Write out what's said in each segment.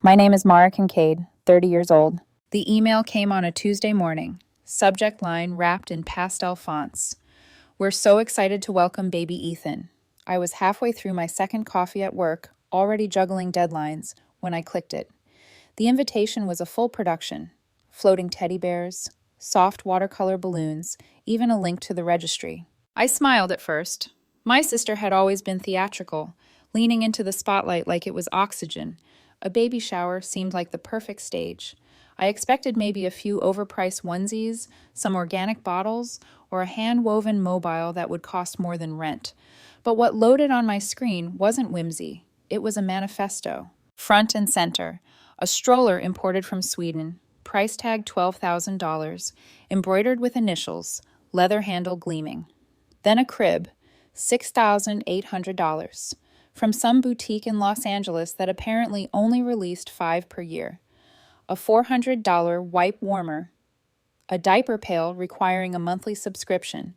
My name is Mara Kincaid, 30 years old. The email came on a Tuesday morning. Subject line wrapped in pastel fonts. We're so excited to welcome baby Ethan. I was halfway through my second coffee at work, already juggling deadlines, when I clicked it. The invitation was a full production. Floating teddy bears, soft watercolor balloons, even a link to the registry. I smiled at first. My sister had always been theatrical, leaning into the spotlight like it was oxygen. A baby shower seemed like the perfect stage. I expected maybe a few overpriced onesies, some organic bottles, or a hand-woven mobile that would cost more than rent. But what loaded on my screen wasn't whimsy. It was a manifesto. Front and center, a stroller imported from Sweden, price tag $12,000, embroidered with initials, leather handle gleaming. Then a crib, $6,800, from some boutique in Los Angeles that apparently only released 5 per year. A $400 wipe warmer, a diaper pail requiring a monthly subscription,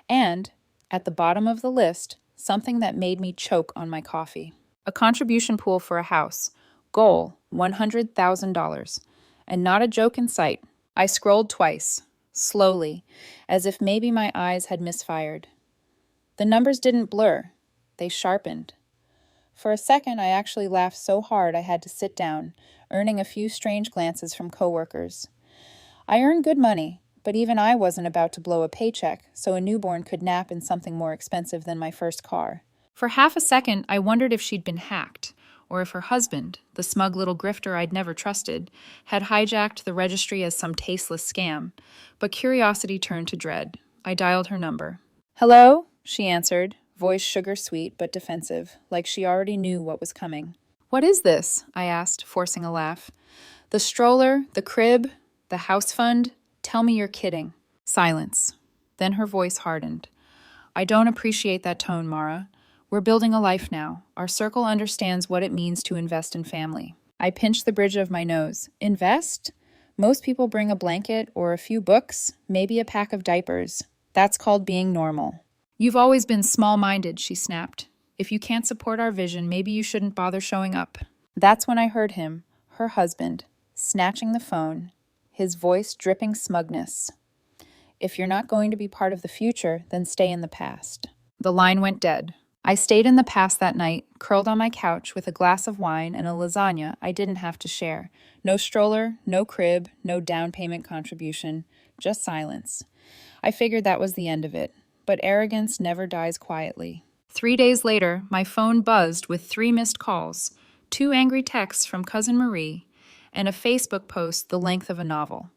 and, at the bottom of the list, something that made me choke on my coffee. A contribution pool for a house. Goal, $100,000. And not a joke in sight. I scrolled twice, slowly, as if maybe my eyes had misfired. The numbers didn't blur. They sharpened. For a second, I actually laughed so hard I had to sit down, earning a few strange glances from coworkers. I earned good money, but even I wasn't about to blow a paycheck, so a newborn could nap in something more expensive than my first car. For half a second, I wondered if she'd been hacked, or if her husband, the smug little grifter I'd never trusted, had hijacked the registry as some tasteless scam. But curiosity turned to dread. I dialed her number. "Hello?" she answered, voice sugar-sweet but defensive, like she already knew what was coming. "What is this?" I asked, forcing a laugh. "The stroller, the crib, the house fund? Tell me you're kidding." Silence. Then her voice hardened. "I don't appreciate that tone, Mara. We're building a life now. Our circle understands what it means to invest in family." I pinched the bridge of my nose. Invest? Most people bring a blanket or a few books, maybe a pack of diapers. That's called being normal. "You've always been small-minded," she snapped. "If you can't support our vision, maybe you shouldn't bother showing up." That's when I heard him, her husband, snatching the phone, his voice dripping smugness. "If you're not going to be part of the future, then stay in the past." The line went dead. I stayed in the past that night, curled on my couch with a glass of wine and a lasagna I didn't have to share. No stroller, no crib, no down payment contribution, just silence. I figured that was the end of it, but arrogance never dies quietly. 3 days later, my phone buzzed with 3 missed calls, 2 angry texts from Cousin Marie, and a Facebook post the length of a novel.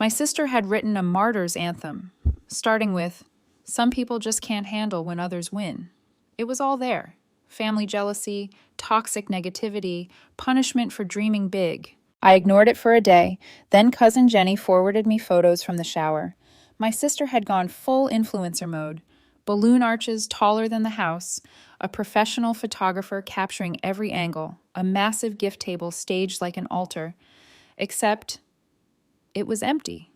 My sister had written a martyr's anthem, starting with, "Some people just can't handle when others win." It was all there. Family jealousy, toxic negativity, punishment for dreaming big. I ignored it for a day, then Cousin Jenny forwarded me photos from the shower. My sister had gone full influencer mode. Balloon arches taller than the house, a professional photographer capturing every angle, a massive gift table staged like an altar. Except it was empty.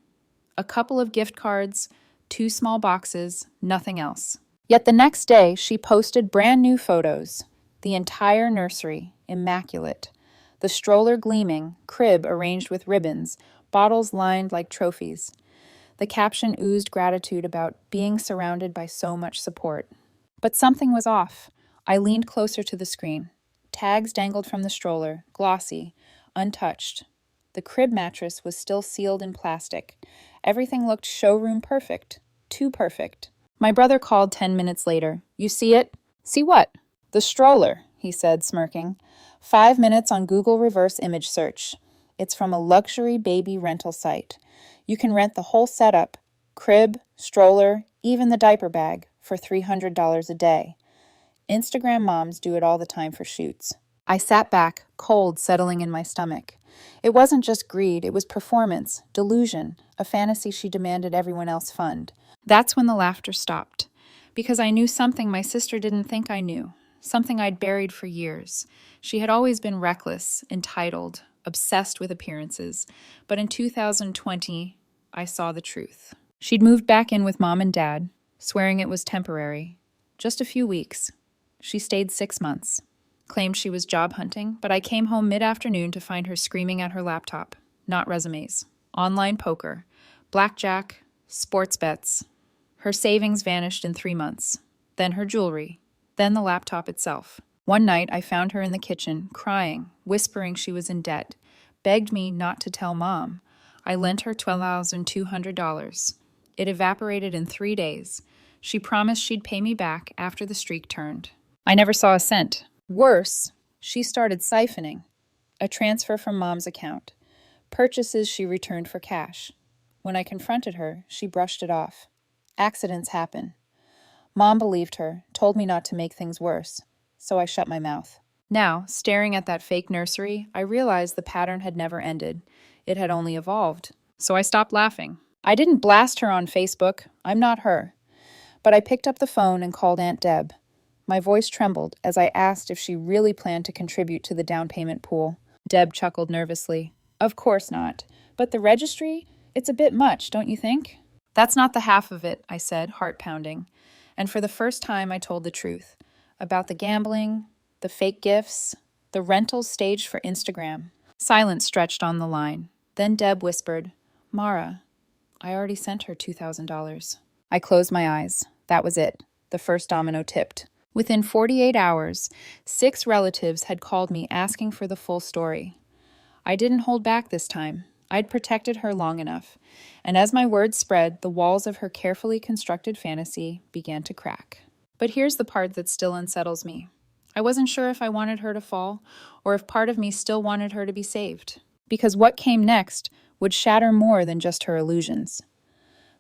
A couple of gift cards, 2 small boxes, nothing else. Yet the next day, she posted brand new photos. The entire nursery, immaculate. The stroller gleaming, crib arranged with ribbons, bottles lined like trophies. The caption oozed gratitude about being surrounded by so much support. But something was off. I leaned closer to the screen. Tags dangled from the stroller, glossy, untouched. The crib mattress was still sealed in plastic. Everything looked showroom perfect. Too perfect. My brother called 10 minutes later. "You see it?" "See what?" "The stroller," he said, smirking. 5 minutes on Google reverse image search. It's from a luxury baby rental site. You can rent the whole setup, crib, stroller, even the diaper bag, for $300 a day. Instagram moms do it all the time for shoots. I sat back, cold settling in my stomach. It wasn't just greed, it was performance, delusion, a fantasy she demanded everyone else fund. That's when the laughter stopped, because I knew something my sister didn't think I knew, something I'd buried for years. She had always been reckless, entitled, obsessed with appearances, but in 2020, I saw the truth. She'd moved back in with Mom and Dad, swearing it was temporary. Just a few weeks. She stayed 6 months. claimed she was job hunting, but I came home mid-afternoon to find her screaming at her laptop. Not resumes. Online poker. Blackjack. Sports bets. Her savings vanished in 3 months. Then her jewelry. Then the laptop itself. One night, I found her in the kitchen, crying, whispering she was in debt, begged me not to tell Mom. I lent her $12,200. It evaporated in 3 days. She promised she'd pay me back after the streak turned. I never saw a cent. Worse, she started siphoning. A transfer from Mom's account. Purchases she returned for cash. When I confronted her, she brushed it off. Accidents happen. Mom believed her, told me not to make things worse, so I shut my mouth. Now, staring at that fake nursery, I realized the pattern had never ended. It had only evolved. So I stopped laughing. I didn't blast her on Facebook. I'm not her. But I picked up the phone and called Aunt Deb. My voice trembled as I asked if she really planned to contribute to the down payment pool. Deb chuckled nervously. Of course not. But the registry? It's a bit much, don't you think? That's not the half of it, I said, heart pounding. And for the first time, I told the truth. About the gambling, the fake gifts, the rentals staged for Instagram. Silence stretched on the line. Then Deb whispered, Mara, I already sent her $2,000. I closed my eyes. That was it. The first domino tipped. Within 48 hours, 6 relatives had called me asking for the full story. I didn't hold back this time. I'd protected her long enough. And as my words spread, the walls of her carefully constructed fantasy began to crack. But here's the part that still unsettles me. I wasn't sure if I wanted her to fall, or if part of me still wanted her to be saved. Because what came next would shatter more than just her illusions.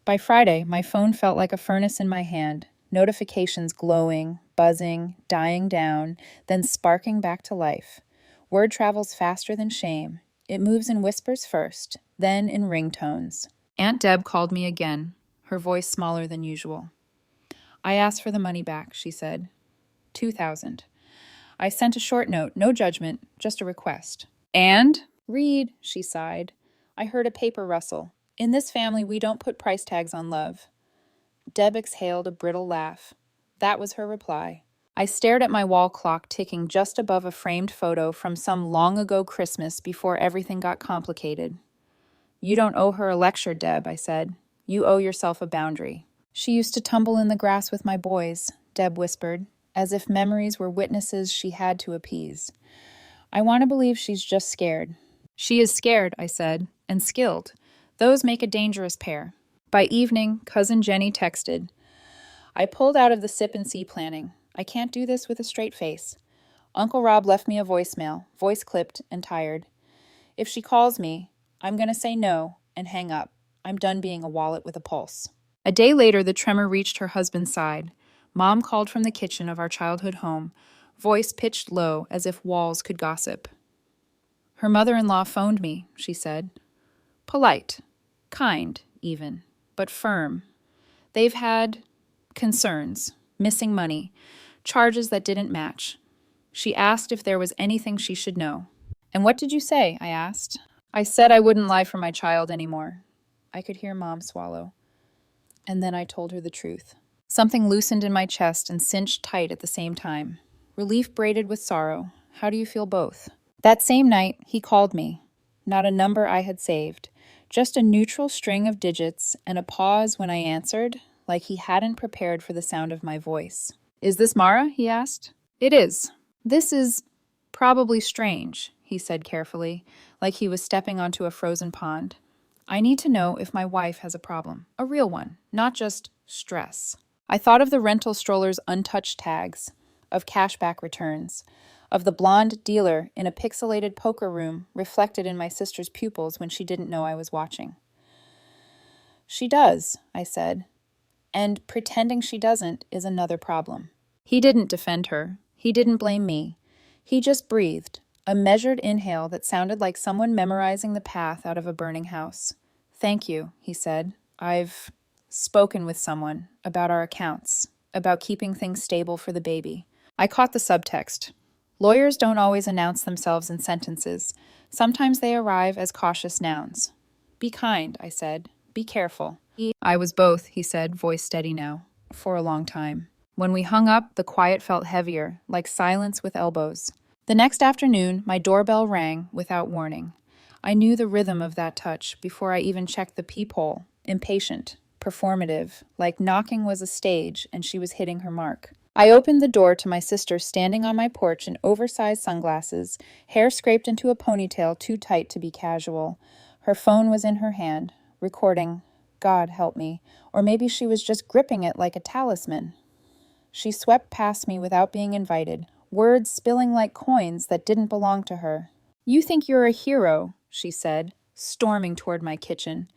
By Friday, my phone felt like a furnace in my hand, notifications glowing, buzzing, dying down, then sparking back to life. Word travels faster than shame. It moves in whispers first, then in ringtones. Aunt Deb called me again, her voice smaller than usual. I asked for the money back, she said. $2,000. I sent a short note, no judgment, just a request. And? Read, she sighed. I heard a paper rustle. In this family, we don't put price tags on love. Deb exhaled a brittle laugh. That was her reply. I stared at my wall clock ticking just above a framed photo from some long-ago Christmas before everything got complicated. You don't owe her a lecture, Deb, I said. You owe yourself a boundary. She used to tumble in the grass with my boys, Deb whispered, as if memories were witnesses she had to appease. I want to believe she's just scared. She is scared, I said, and skilled. Those make a dangerous pair. By evening, Cousin Jenny texted. I pulled out of the sip and see planning. I can't do this with a straight face. Uncle Rob left me a voicemail, voice clipped and tired. If she calls me, I'm going to say no and hang up. I'm done being a wallet with a pulse. A day later, the tremor reached her husband's side. Mom called from the kitchen of our childhood home, voice pitched low as if walls could gossip. Her mother-in-law phoned me, she said. Polite, kind even, but firm. They've had concerns, missing money, charges that didn't match. She asked if there was anything she should know. And what did you say? I asked. I said I wouldn't lie for my child anymore. I could hear Mom swallow. And then I told her the truth. Something loosened in my chest and cinched tight at the same time. Relief braided with sorrow. How do you feel both? That same night, he called me. Not a number I had saved. Just a neutral string of digits and a pause when I answered, like he hadn't prepared for the sound of my voice. Is this Mara? He asked. It is. This is probably strange, he said carefully, like he was stepping onto a frozen pond. I need to know if my wife has a problem. A real one, not just stress. I thought of the rental stroller's untouched tags, of cashback returns, of the blonde dealer in a pixelated poker room reflected in my sister's pupils when she didn't know I was watching. She does, I said, and pretending she doesn't is another problem. He didn't defend her. He didn't blame me. He just breathed, a measured inhale that sounded like someone memorizing the path out of a burning house. Thank you, he said. I've spoken with someone about our accounts, about keeping things stable for the baby. I caught the subtext. Lawyers don't always announce themselves in sentences. Sometimes they arrive as cautious nouns. Be kind, I said. Be careful. I was both, he said, voice steady now, for a long time. When we hung up, the quiet felt heavier, like silence with elbows. The next afternoon, my doorbell rang without warning. I knew the rhythm of that touch before I even checked the peephole, impatient, performative, like knocking was a stage and she was hitting her mark. I opened the door to my sister standing on my porch in oversized sunglasses, hair scraped into a ponytail too tight to be casual. Her phone was in her hand, recording, God help me, or maybe she was just gripping it like a talisman. She swept past me without being invited, words spilling like coins that didn't belong to her. You think you're a hero, she said, storming toward my kitchen.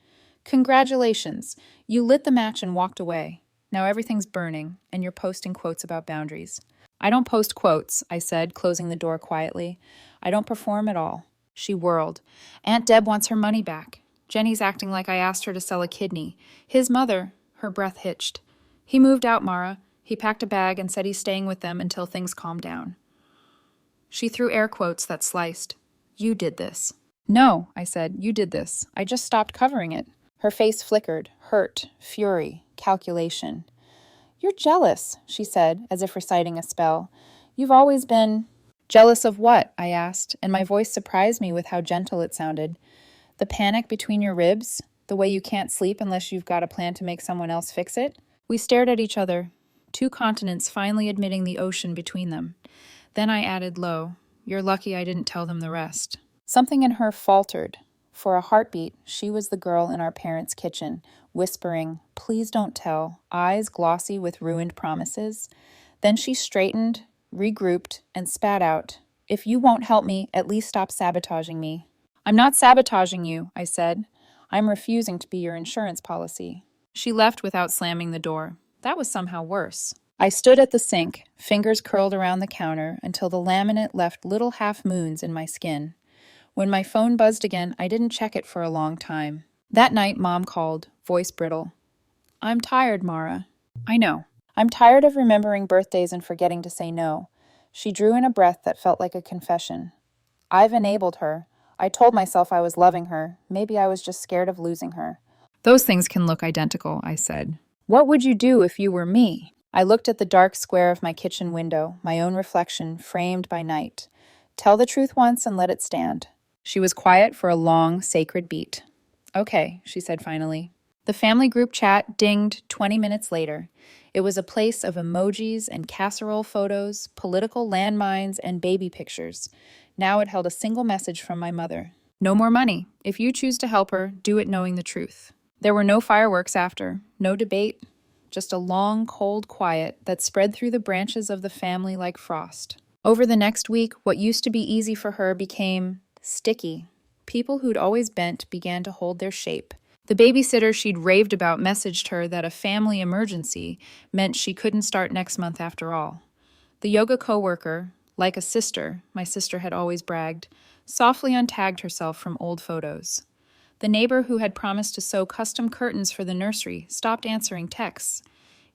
Congratulations, you lit the match and walked away. Now everything's burning, and you're posting quotes about boundaries. I don't post quotes, I said, closing the door quietly. I don't perform at all. She whirled. Aunt Deb wants her money back. Jenny's acting like I asked her to sell a kidney. His mother, her breath hitched. He moved out, Mara. He packed a bag and said he's staying with them until things calm down. She threw air quotes that sliced. You did this. No, I said, you did this. I just stopped covering it. Her face flickered, hurt, fury, calculation. You're jealous, she said, as if reciting a spell. You've always been... Jealous of what? I asked, and my voice surprised me with how gentle it sounded. The panic between your ribs? The way you can't sleep unless you've got a plan to make someone else fix it? We stared at each other, two continents finally admitting the ocean between them. Then I added low, You're lucky I didn't tell them the rest. Something in her faltered. For a heartbeat, she was the girl in our parents' kitchen, whispering, Please don't tell, eyes glossy with ruined promises. Then she straightened, regrouped, and spat out, If you won't help me, at least stop sabotaging me. I'm not sabotaging you, I said. I'm refusing to be your insurance policy. She left without slamming the door. That was somehow worse. I stood at the sink, fingers curled around the counter, until the laminate left little half-moons in my skin. When my phone buzzed again, I didn't check it for a long time. That night, Mom called, voice brittle. I'm tired, Mara. I know. I'm tired of remembering birthdays and forgetting to say no. She drew in a breath that felt like a confession. I've enabled her. I told myself I was loving her. Maybe I was just scared of losing her. Those things can look identical, I said. What would you do if you were me? I looked at the dark square of my kitchen window, my own reflection framed by night. Tell the truth once and let it stand. She was quiet for a long, sacred beat. Okay, she said finally. The family group chat dinged 20 minutes later. It was a place of emojis and casserole photos, political landmines, and baby pictures. Now it held a single message from my mother. No more money. If you choose to help her, do it knowing the truth. There were no fireworks after, no debate, just a long, cold quiet that spread through the branches of the family like frost. Over the next week, what used to be easy for her became sticky. People who'd always bent began to hold their shape. The babysitter she'd raved about messaged her that a family emergency meant she couldn't start next month after all. The yoga coworker, like a sister, my sister had always bragged, softly untagged herself from old photos. The neighbor who had promised to sew custom curtains for the nursery stopped answering texts.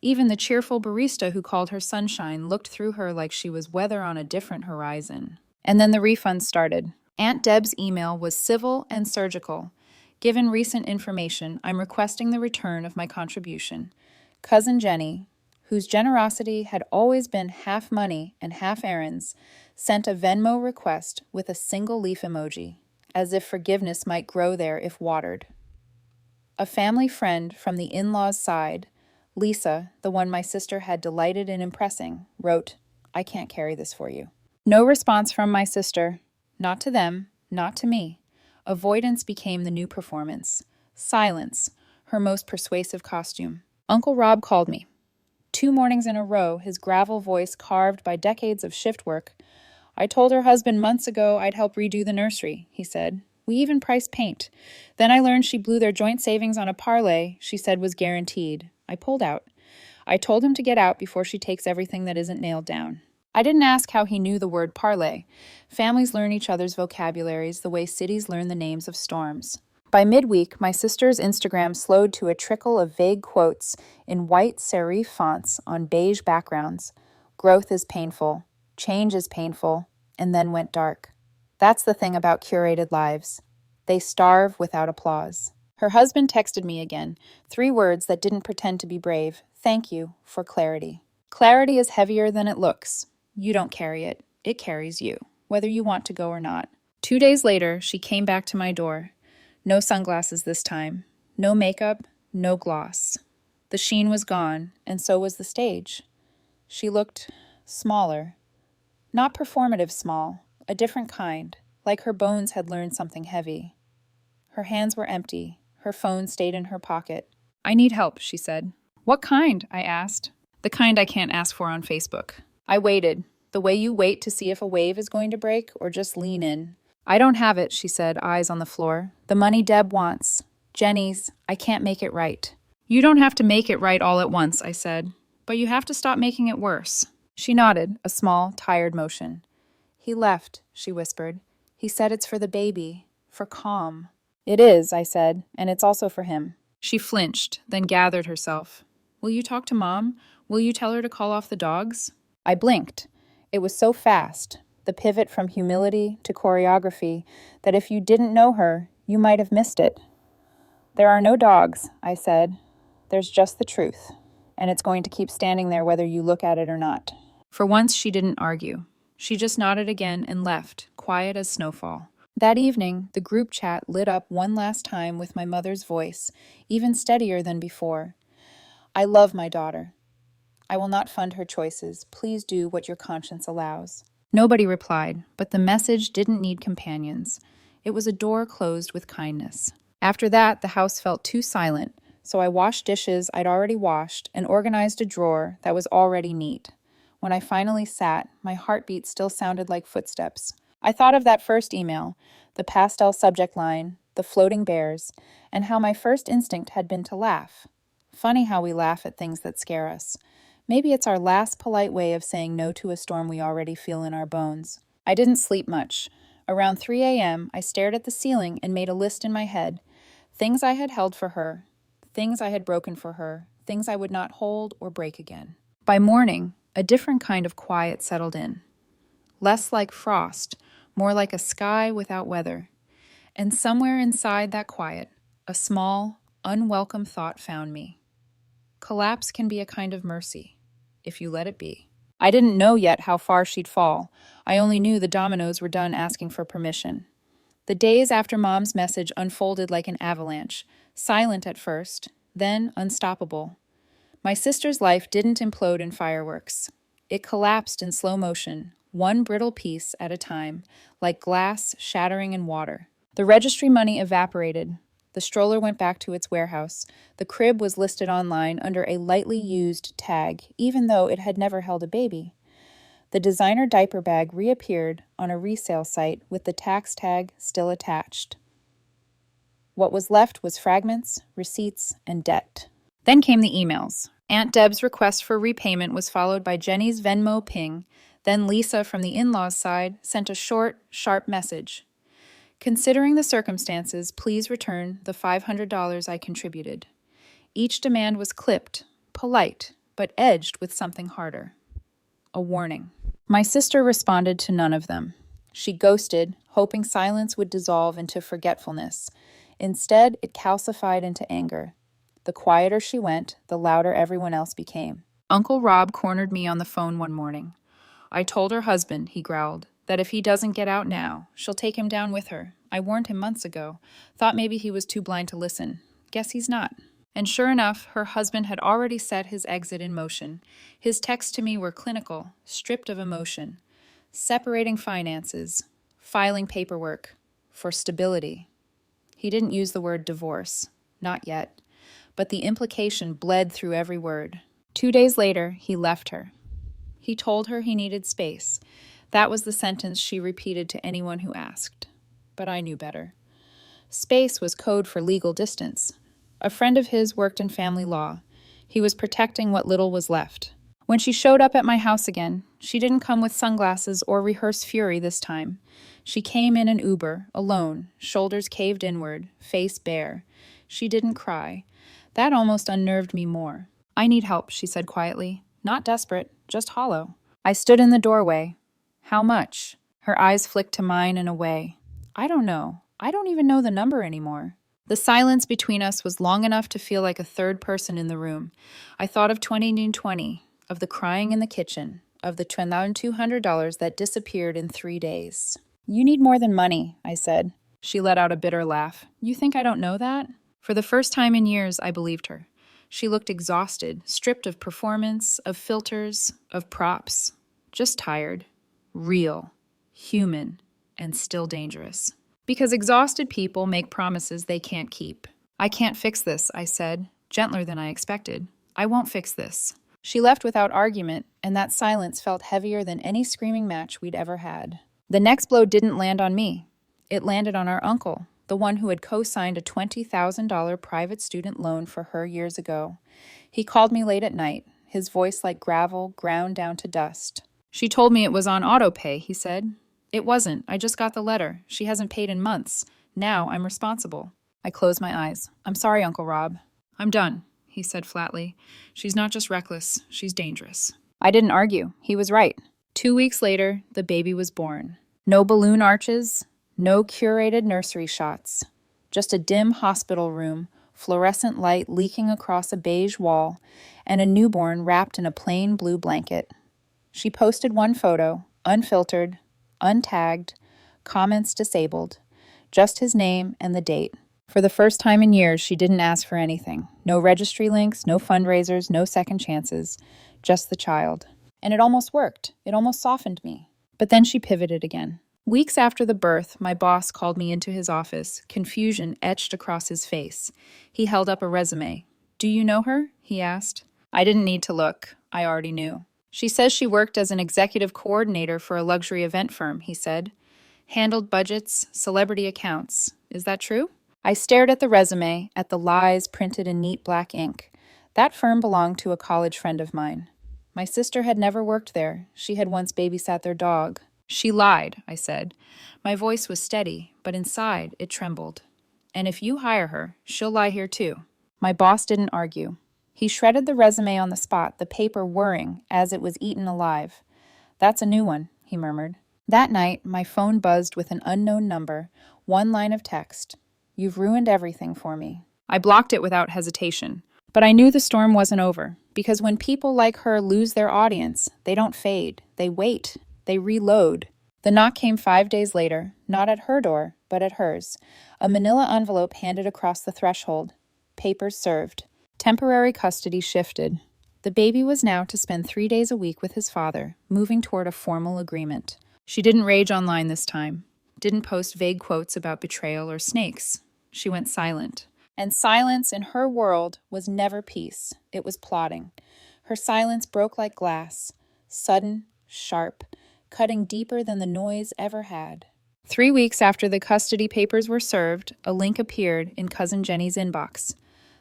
Even the cheerful barista who called her sunshine looked through her like she was weather on a different horizon. And then the refunds started. Aunt Deb's email was civil and surgical. Given recent information, I'm requesting the return of my contribution. Cousin Jenny, whose generosity had always been half money and half errands, sent a Venmo request with a single leaf emoji, as if forgiveness might grow there if watered. A family friend from the in-laws' side, Lisa, the one my sister had delighted in impressing, wrote, I can't carry this for you. No response from my sister. Not to them, not to me. Avoidance became the new performance. Silence, her most persuasive costume. Uncle Rob called me. 2 mornings in a row, his gravel voice carved by decades of shift work. I told her husband months ago I'd help redo the nursery, he said. We even priced paint. Then I learned she blew their joint savings on a parlay she said was guaranteed. I pulled out. I told him to get out before she takes everything that isn't nailed down. I didn't ask how he knew the word parlay. Families learn each other's vocabularies the way cities learn the names of storms. By midweek, my sister's Instagram slowed to a trickle of vague quotes in white serif fonts on beige backgrounds. Growth is painful. Change is painful. And then went dark. That's the thing about curated lives. They starve without applause. Her husband texted me again, 3 words that didn't pretend to be brave. Thank you for clarity. Clarity is heavier than it looks. You don't carry it. It carries you, whether you want to go or not. 2 days later, she came back to my door. No sunglasses this time. No makeup, no gloss. The sheen was gone, and so was the stage. She looked smaller. Not performative small, a different kind, like her bones had learned something heavy. Her hands were empty. Her phone stayed in her pocket. "I need help," she said. "What kind?" I asked. "The kind I can't ask for on Facebook." I waited, the way you wait to see if a wave is going to break or just lean in. "I don't have it," she said, eyes on the floor. "The money Deb wants. Jenny's. I can't make it right." "You don't have to make it right all at once," I said, "but you have to stop making it worse." She nodded, a small, tired motion. "He left," she whispered. "He said it's for the baby, for calm." "It is," I said, "and it's also for him." She flinched, then gathered herself. "Will you talk to Mom? Will you tell her to call off the dogs?" I blinked. It was so fast, the pivot from humility to choreography, that if you didn't know her, you might have missed it. "There are no dogs," I said. "There's just the truth, and it's going to keep standing there whether you look at it or not." For once, she didn't argue. She just nodded again and left, quiet as snowfall. That evening, the group chat lit up one last time with my mother's voice, even steadier than before. "I love my daughter. I will not fund her choices. Please do what your conscience allows." Nobody replied, but the message didn't need companions. It was a door closed with kindness. After that, the house felt too silent, so I washed dishes I'd already washed and organized a drawer that was already neat. When I finally sat, my heartbeat still sounded like footsteps. I thought of that first email, the pastel subject line, the floating bears, and how my first instinct had been to laugh. Funny how we laugh at things that scare us. Maybe it's our last polite way of saying no to a storm we already feel in our bones. I didn't sleep much. Around 3 a.m., I stared at the ceiling and made a list in my head. Things I had held for her, things I had broken for her, things I would not hold or break again. By morning, a different kind of quiet settled in. Less like frost, more like a sky without weather. And somewhere inside that quiet, a small, unwelcome thought found me. Collapse can be a kind of mercy, if you let it be. I didn't know yet how far she'd fall. I only knew the dominoes were done asking for permission. The days after Mom's message unfolded like an avalanche, silent at first, then unstoppable. My sister's life didn't implode in fireworks. It collapsed in slow motion, one brittle piece at a time, like glass shattering in water. The registry money evaporated. The stroller went back to its warehouse. The crib was listed online under a lightly used tag, even though it had never held a baby. The designer diaper bag reappeared on a resale site with the tax tag still attached. What was left was fragments, receipts, and debt. Then came the emails. Aunt Deb's request for repayment was followed by Jenny's Venmo ping. Then Lisa from the in-laws' side sent a short, sharp message. "Considering the circumstances, please return the $500 I contributed." Each demand was clipped, polite, but edged with something harder. A warning. My sister responded to none of them. She ghosted, hoping silence would dissolve into forgetfulness. Instead, it calcified into anger. The quieter she went, the louder everyone else became. Uncle Rob cornered me on the phone one morning. "I told her husband," he growled, "that if he doesn't get out now, she'll take him down with her. I warned him months ago. Thought maybe he was too blind to listen. Guess he's not." And sure enough, her husband had already set his exit in motion. His texts to me were clinical, stripped of emotion. Separating finances, filing paperwork, for stability. He didn't use the word divorce. Not yet. But the implication bled through every word. 2 days later, he left her. He told her he needed space. That was the sentence she repeated to anyone who asked. But I knew better. Space was code for legal distance. A friend of his worked in family law. He was protecting what little was left. When she showed up at my house again, she didn't come with sunglasses or rehearsed fury this time. She came in an Uber, alone, shoulders caved inward, face bare. She didn't cry. That almost unnerved me more. "I need help," she said quietly. Not desperate, just hollow. I stood in the doorway. "How much?" Her eyes flicked to mine and away. "I don't know. I don't even know the number anymore." The silence between us was long enough to feel like a third person in the room. I thought of 2020, of the crying in the kitchen, of the $2,200 that disappeared in 3 days. You need more than money, I said. She let out a bitter laugh. You think I don't know that? For the first time in years, I believed her. She looked exhausted, stripped of performance, of filters, of props. Just tired. Real. Human. And still dangerous. Because exhausted people make promises they can't keep. I can't fix this, I said, gentler than I expected. I won't fix this. She left without argument, and that silence felt heavier than any screaming match we'd ever had. The next blow didn't land on me. It landed on our uncle, the one who had co-signed a $20,000 private student loan for her years ago. He called me late at night, his voice like gravel ground down to dust. She told me it was on auto pay, he said. It wasn't. I just got the letter. She hasn't paid in months. Now I'm responsible. I closed my eyes. I'm sorry, Uncle Rob. I'm done, he said flatly. She's not just reckless, she's dangerous. I didn't argue. He was right. 2 weeks later, the baby was born. No balloon arches, no curated nursery shots. Just a dim hospital room, fluorescent light leaking across a beige wall, and a newborn wrapped in a plain blue blanket. She posted one photo, unfiltered, untagged, comments disabled, just his name and the date. For the first time in years, she didn't ask for anything. No registry links, no fundraisers, no second chances, just the child. And it almost worked. It almost softened me. But then she pivoted again. Weeks after the birth, my boss called me into his office, confusion etched across his face. He held up a resume. Do you know her? He asked. I didn't need to look. I already knew. She says she worked as an executive coordinator for a luxury event firm, he said. Handled budgets, celebrity accounts. Is that true? I stared at the resume, at the lies printed in neat black ink. That firm belonged to a college friend of mine. My sister had never worked there. She had once babysat their dog. She lied, I said. My voice was steady, but inside it trembled. And if you hire her, she'll lie here too. My boss didn't argue. He shredded the resume on the spot, the paper whirring as it was eaten alive. That's a new one, he murmured. That night, my phone buzzed with an unknown number, one line of text. You've ruined everything for me. I blocked it without hesitation. But I knew the storm wasn't over, because when people like her lose their audience, they don't fade. They wait. They reload. The knock came 5 days later, not at her door, but at hers. A manila envelope handed across the threshold. Papers served. Temporary custody shifted. The baby was now to spend 3 days a week with his father, moving toward a formal agreement. She didn't rage online this time. Didn't post vague quotes about betrayal or snakes. She went silent. And silence in her world was never peace. It was plotting. Her silence broke like glass, sudden, sharp, cutting deeper than the noise ever had. 3 weeks after the custody papers were served, a link appeared in Cousin Jenny's inbox.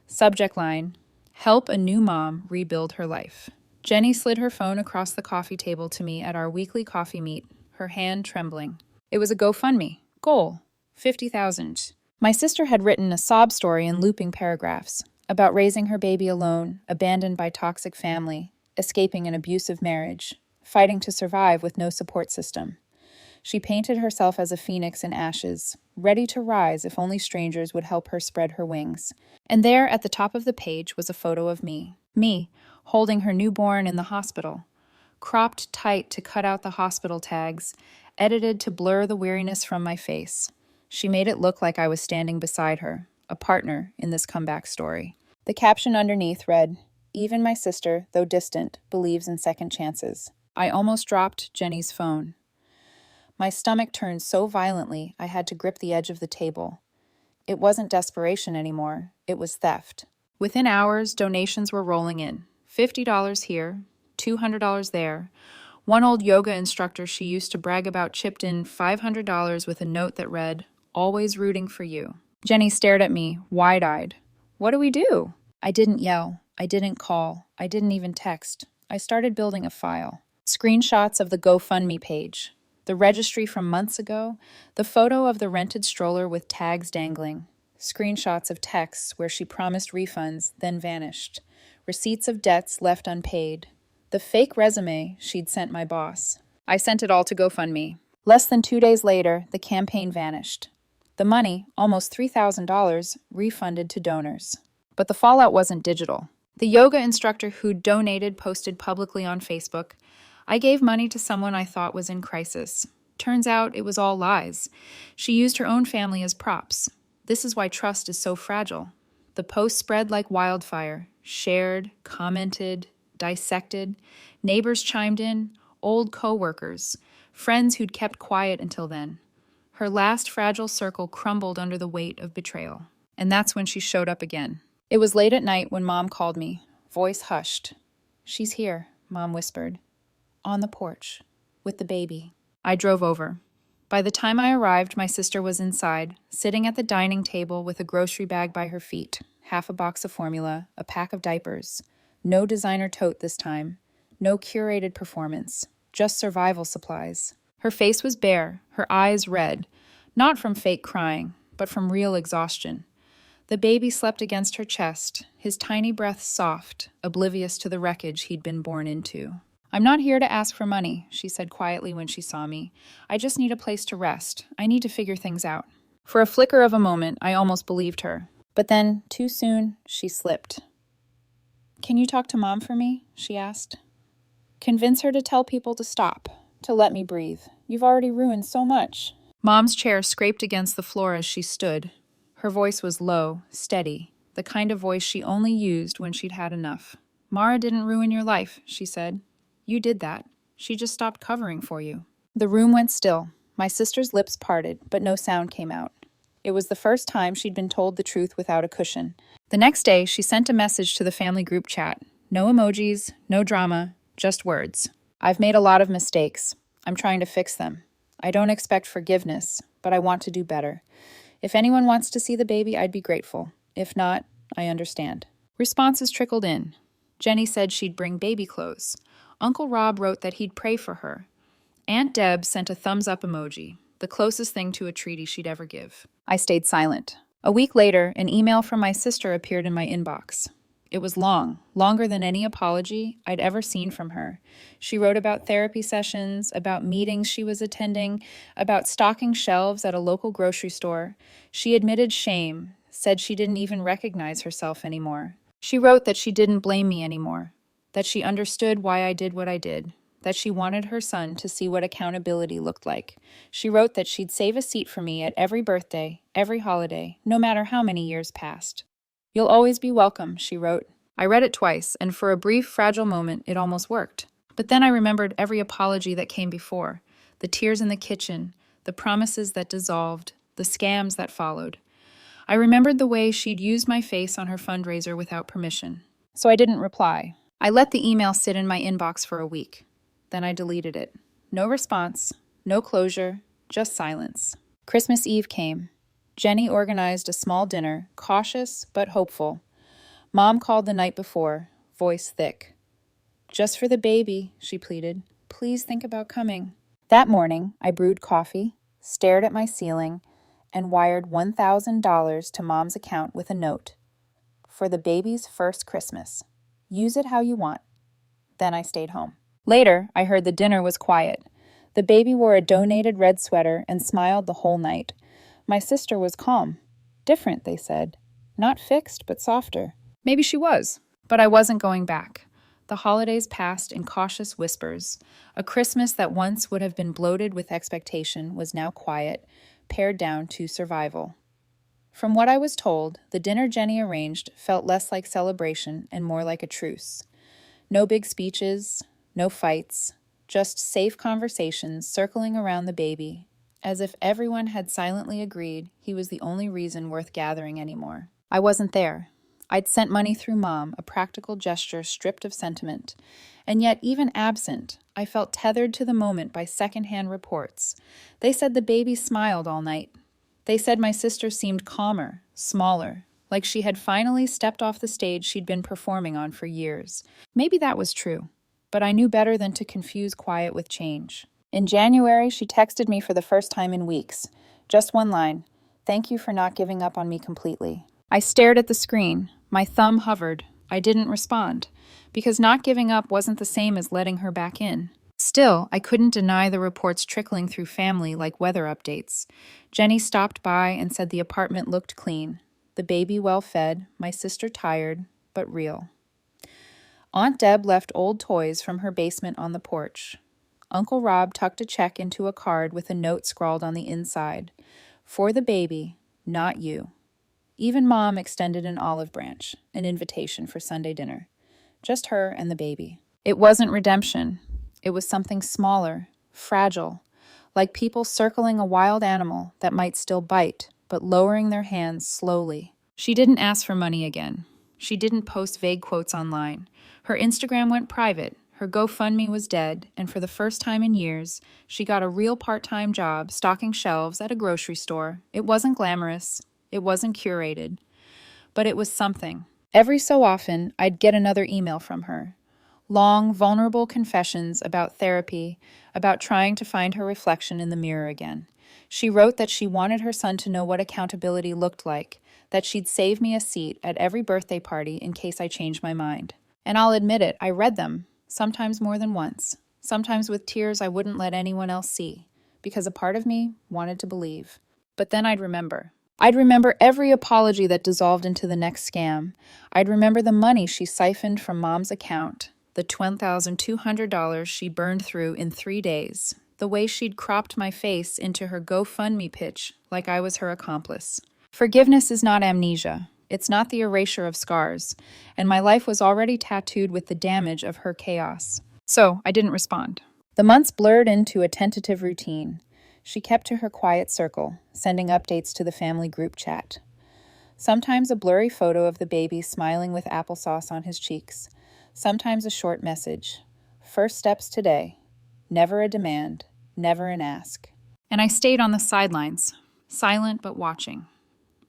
Subject line, help a new mom rebuild her life. Jenny slid her phone across the coffee table to me at our weekly coffee meet, her hand trembling. It was a GoFundMe. Goal, $50,000. My sister had written a sob story in looping paragraphs about raising her baby alone, abandoned by toxic family, escaping an abusive marriage, fighting to survive with no support system. She painted herself as a phoenix in ashes, ready to rise if only strangers would help her spread her wings. And there at the top of the page was a photo of me, holding her newborn in the hospital, cropped tight to cut out the hospital tags, edited to blur the weariness from my face. She made it look like I was standing beside her, a partner in this comeback story. The caption underneath read, "Even my sister, though distant, believes in second chances." I almost dropped Jenny's phone. My stomach turned so violently I had to grip the edge of the table. It wasn't desperation anymore, it was theft. Within hours, donations were rolling in. $50 here, $200 there. One old yoga instructor she used to brag about chipped in $500 with a note that read, "Always rooting for you." Jenny stared at me, wide-eyed. What do we do? I didn't yell. I didn't call. I didn't even text. I started building a file. Screenshots of the GoFundMe page. The registry from months ago. The photo of the rented stroller with tags dangling. Screenshots of texts where she promised refunds, then vanished. Receipts of debts left unpaid. The fake resume she'd sent my boss. I sent it all to GoFundMe. Less than 2 days later, the campaign vanished. The money, almost $3,000, refunded to donors. But the fallout wasn't digital. The yoga instructor who donated posted publicly on Facebook, "I gave money to someone I thought was in crisis. Turns out it was all lies. She used her own family as props. This is why trust is so fragile." The post spread like wildfire, shared, commented, dissected. Neighbors chimed in, old coworkers, friends who'd kept quiet until then. Her last fragile circle crumbled under the weight of betrayal. And that's when she showed up again. It was late at night when Mom called me, voice hushed. "She's here," Mom whispered. "On the porch, with the baby." I drove over. By the time I arrived, my sister was inside, sitting at the dining table with a grocery bag by her feet, half a box of formula, a pack of diapers. No designer tote this time. No curated performance. Just survival supplies. Her face was bare, her eyes red, not from fake crying, but from real exhaustion. The baby slept against her chest, his tiny breath soft, oblivious to the wreckage he'd been born into. "I'm not here to ask for money," she said quietly when she saw me. "I just need a place to rest. I need to figure things out." For a flicker of a moment, I almost believed her. But then, too soon, she slipped. "Can you talk to Mom for me?" she asked. "Convince her to tell people to stop, to let me breathe. You've already ruined so much." Mom's chair scraped against the floor as she stood. Her voice was low, steady, the kind of voice she only used when she'd had enough. "Mara didn't ruin your life," she said. "You did that. She just stopped covering for you." The room went still. My sister's lips parted, but no sound came out. It was the first time she'd been told the truth without a cushion. The next day, she sent a message to the family group chat. No emojis, no drama, just words. "I've made a lot of mistakes. I'm trying to fix them. I don't expect forgiveness, but I want to do better. If anyone wants to see the baby, I'd be grateful. If not, I understand." Responses trickled in. Jenny said she'd bring baby clothes. Uncle Rob wrote that he'd pray for her. Aunt Deb sent a thumbs-up emoji, the closest thing to a treaty she'd ever give. I stayed silent. A week later, an email from my sister appeared in my inbox. It was long, longer than any apology I'd ever seen from her. She wrote about therapy sessions, about meetings she was attending, about stocking shelves at a local grocery store. She admitted shame, said she didn't even recognize herself anymore. She wrote that she didn't blame me anymore, that she understood why I did what I did, that she wanted her son to see what accountability looked like. She wrote that she'd save a seat for me at every birthday, every holiday, no matter how many years passed. "You'll always be welcome," she wrote. I read it twice, and for a brief, fragile moment, it almost worked. But then I remembered every apology that came before, the tears in the kitchen, the promises that dissolved, the scams that followed. I remembered the way she'd used my face on her fundraiser without permission. So I didn't reply. I let the email sit in my inbox for a week. Then I deleted it. No response, no closure, just silence. Christmas Eve came. Jenny organized a small dinner, cautious but hopeful. Mom called the night before, voice thick. "Just for the baby," she pleaded. "Please think about coming." That morning, I brewed coffee, stared at my ceiling, and wired $1,000 to Mom's account with a note. "For the baby's first Christmas. Use it how you want." Then I stayed home. Later, I heard the dinner was quiet. The baby wore a donated red sweater and smiled the whole night. My sister was calm. Different, they said. Not fixed, but softer. Maybe she was, but I wasn't going back. The holidays passed in cautious whispers. A Christmas that once would have been bloated with expectation was now quiet, pared down to survival. From what I was told, the dinner Jenny arranged felt less like celebration and more like a truce. No big speeches, no fights, just safe conversations circling around the baby, as if everyone had silently agreed he was the only reason worth gathering anymore. I wasn't there. I'd sent money through Mom, a practical gesture stripped of sentiment. And yet, even absent, I felt tethered to the moment by secondhand reports. They said the baby smiled all night. They said my sister seemed calmer, smaller, like she had finally stepped off the stage she'd been performing on for years. Maybe that was true, but I knew better than to confuse quiet with change. In January, she texted me for the first time in weeks. Just one line, "Thank you for not giving up on me completely." I stared at the screen. My thumb hovered. I didn't respond, because not giving up wasn't the same as letting her back in. Still, I couldn't deny the reports trickling through family like weather updates. Jenny stopped by and said the apartment looked clean. The baby well fed, my sister tired, but real. Aunt Deb left old toys from her basement on the porch. Uncle Rob tucked a check into a card with a note scrawled on the inside. For the baby, not you. Even Mom extended an olive branch, an invitation for Sunday dinner. Just her and the baby. It wasn't redemption. It was something smaller, fragile, like people circling a wild animal that might still bite, but lowering their hands slowly. She didn't ask for money again. She didn't post vague quotes online. Her Instagram went private, her GoFundMe was dead, and for the first time in years, she got a real part-time job stocking shelves at a grocery store. It wasn't glamorous, it wasn't curated, but it was something. Every so often, I'd get another email from her. Long, vulnerable confessions about therapy, about trying to find her reflection in the mirror again. She wrote that she wanted her son to know what accountability looked like, that she'd save me a seat at every birthday party in case I changed my mind. And I'll admit it, I read them, sometimes more than once, sometimes with tears I wouldn't let anyone else see, because a part of me wanted to believe. But then I'd remember. I'd remember every apology that dissolved into the next scam. I'd remember the money she siphoned from Mom's account, the $12,200 she burned through in 3 days, the way she'd cropped my face into her GoFundMe pitch like I was her accomplice. Forgiveness is not amnesia. It's not the erasure of scars, and my life was already tattooed with the damage of her chaos. So I didn't respond. The months blurred into a tentative routine. She kept to her quiet circle, sending updates to the family group chat. Sometimes a blurry photo of the baby smiling with applesauce on his cheeks. Sometimes a short message. First steps today. Never a demand, never an ask. And I stayed on the sidelines, silent but watching.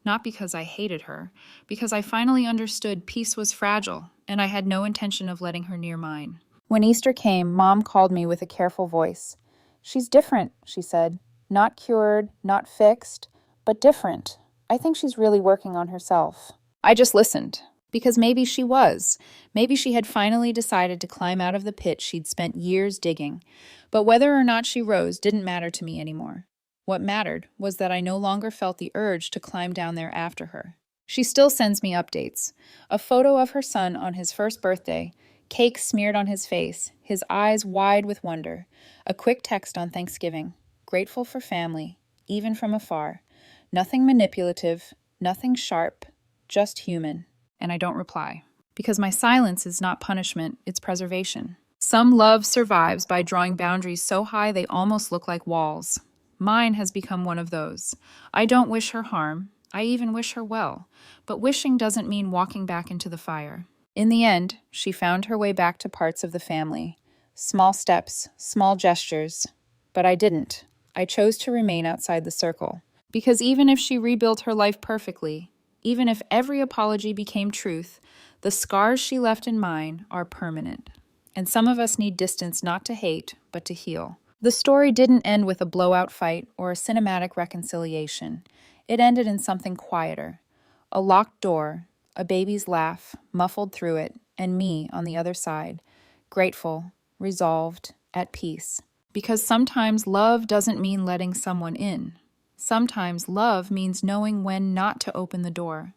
Not because I hated her, because I finally understood peace was fragile, and I had no intention of letting her near mine. When Easter came, Mom called me with a careful voice. She's different, she said. Not cured, not fixed, but different. I think she's really working on herself. I just listened, because maybe she was. Maybe she had finally decided to climb out of the pit she'd spent years digging. But whether or not she rose didn't matter to me anymore. What mattered was that I no longer felt the urge to climb down there after her. She still sends me updates. A photo of her son on his first birthday, cake smeared on his face, his eyes wide with wonder. A quick text on Thanksgiving. Grateful for family, even from afar. Nothing manipulative, nothing sharp, just human. And I don't reply. Because my silence is not punishment, it's preservation. Some love survives by drawing boundaries so high they almost look like walls. Mine has become one of those. I don't wish her harm. I even wish her well. But wishing doesn't mean walking back into the fire. In the end, she found her way back to parts of the family. Small steps, small gestures. But I didn't. I chose to remain outside the circle. Because even if she rebuilt her life perfectly, even if every apology became truth, the scars she left in mine are permanent. And some of us need distance not to hate, but to heal. The story didn't end with a blowout fight or a cinematic reconciliation. It ended in something quieter. A locked door, a baby's laugh, muffled through it, and me on the other side, grateful, resolved, at peace. Because sometimes love doesn't mean letting someone in. Sometimes love means knowing when not to open the door.